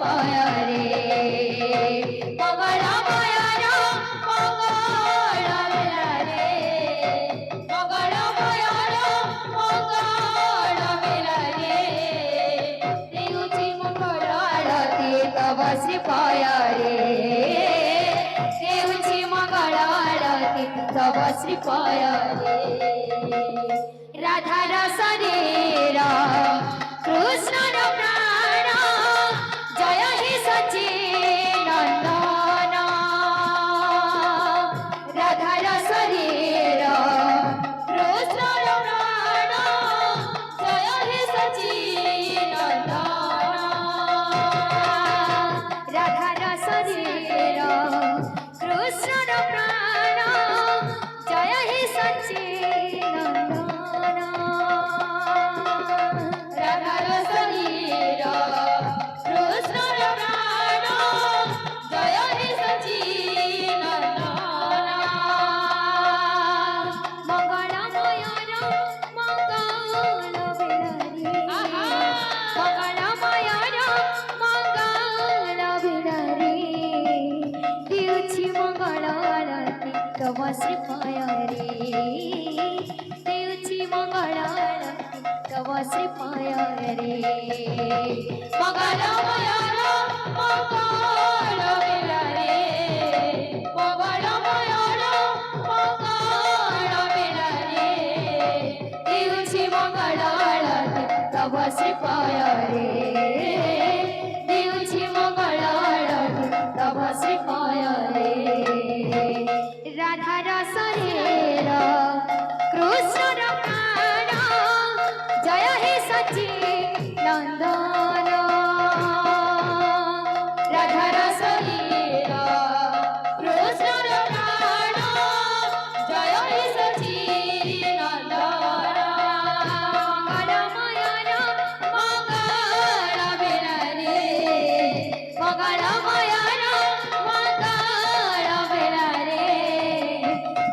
श्रीपाय रे मंगलमय श्रीपाय रे देवची मंगल आरती तव श्रीपाय रे राधा रस रे कृष्ण प्राण जय हे सच्चिदानंद राधा रस रे कृष्ण प्राण जय हे सच्चिदानंद राधा रस रे कृष्ण प्राण जय हे सच्चिदानंद राधा रस रे कृष्ण प्राण जय हे सच्चिदानंद मंगलमय मंगल बिहारी मंगलमय देवची मंगल आरती तव श्रीपाय रे देवची मंगल आरती तव श्रीपाय रे मंगलमय मंगल बिहारी मंगलमय मंगल बिहारी देवची मंगल आरती तव श्रीपाय रे देवची मंगल आरती तव श्रीपाय रे राधा रस रे कृष्ण प्राण जय हे सच्चिदानंद राधा रस रे कृष्ण प्राण जय हे सच्चिदानंद मंगलमय मंगल बिहारी मंगलमय मंगल बिहारी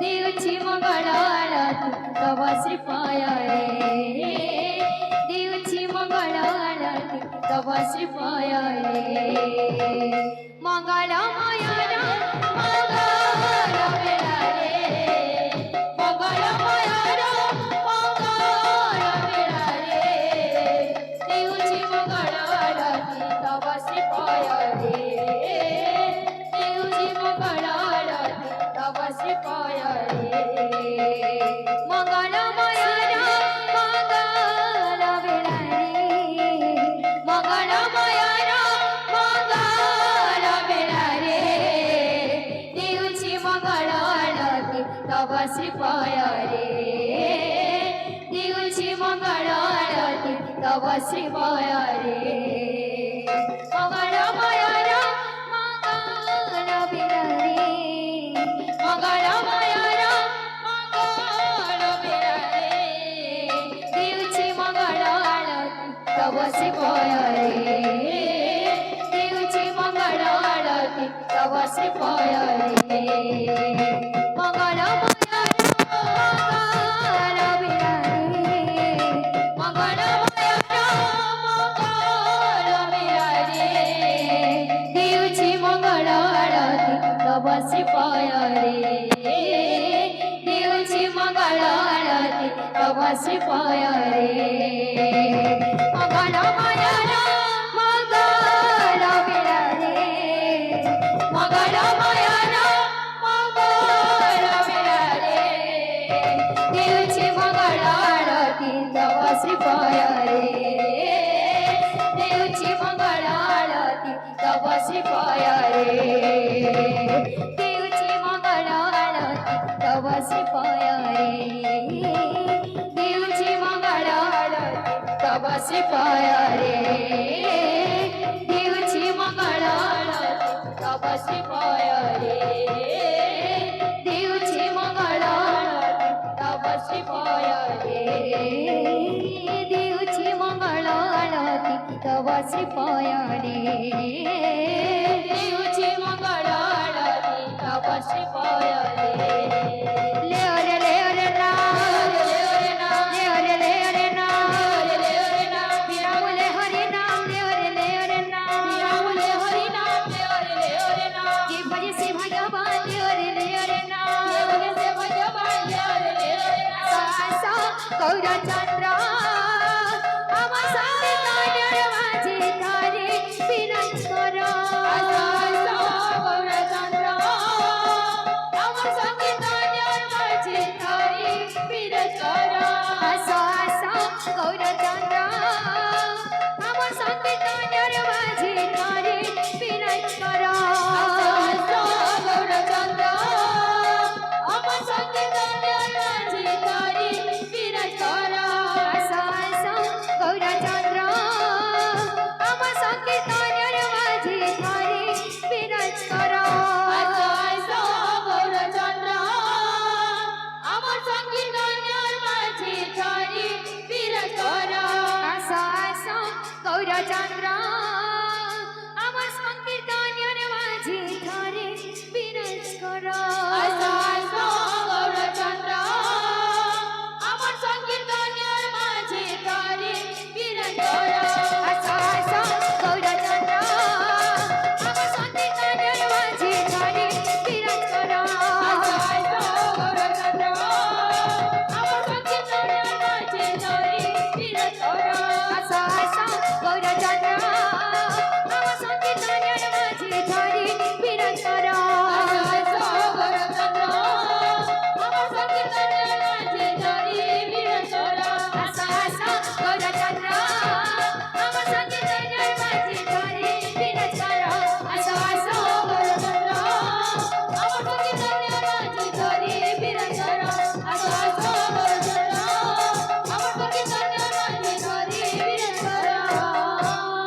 देवची मंगल आरती तव श्रीपाय रे देवची मंगल आरती तव श्रीपाय रे मंगलमय मंगल बिहारी मंगलमय मंगल बिहारी देवची मंगल आरती तव श्रीपाय रे देवची मंगल आरती तव श्रीपाय रे मंगलमय मंगल बिहारी मंगलमय मंगल बिहारी देवची मंगल आरती तव श्रीपाय रे देवची मंगल आरती तव श्रीपाय रे मंगलमय मंगल बिहारी मंगलमय मंगल बिहारी देवची मंगल आरती तव श्रीपाय रे देवची मंगल आरती तव श्रीपाय रे मंगलमय मंगल बिहारी मंगलमय मंगल बिहारी देवची मंगल आरती तव श्रीपाय रे देवची मंगल आरती तव श्रीपाय रे मंगलमय मंगल बिहारी मंगलमय मंगल बिहारी देवची मंगल आरती तव श्रीपाय रे देवची मंगल आरती तव श्रीपाय रे देवची मंगल आरती तव श्रीपाय रे देवची मंगल आरती तव श्रीपाय रे देवची मंगल आरती तव श्रीपाय रे देवची मंगल आरती तव श्रीपाय रे देवची मंगल आरती तव श्रीपाय रे देवची मंगल आरती तव श्रीपाय रे ले रे ना ले ना बिरावले हरि नाम ले ना बिरावले গৌরচন্দ্র আমার সংকীর্তনের মাঝে ধরে বিরাজ করো গৌরচন্দ্র আমার সংকীর্তনের মাঝে ধরে বিরাজ করো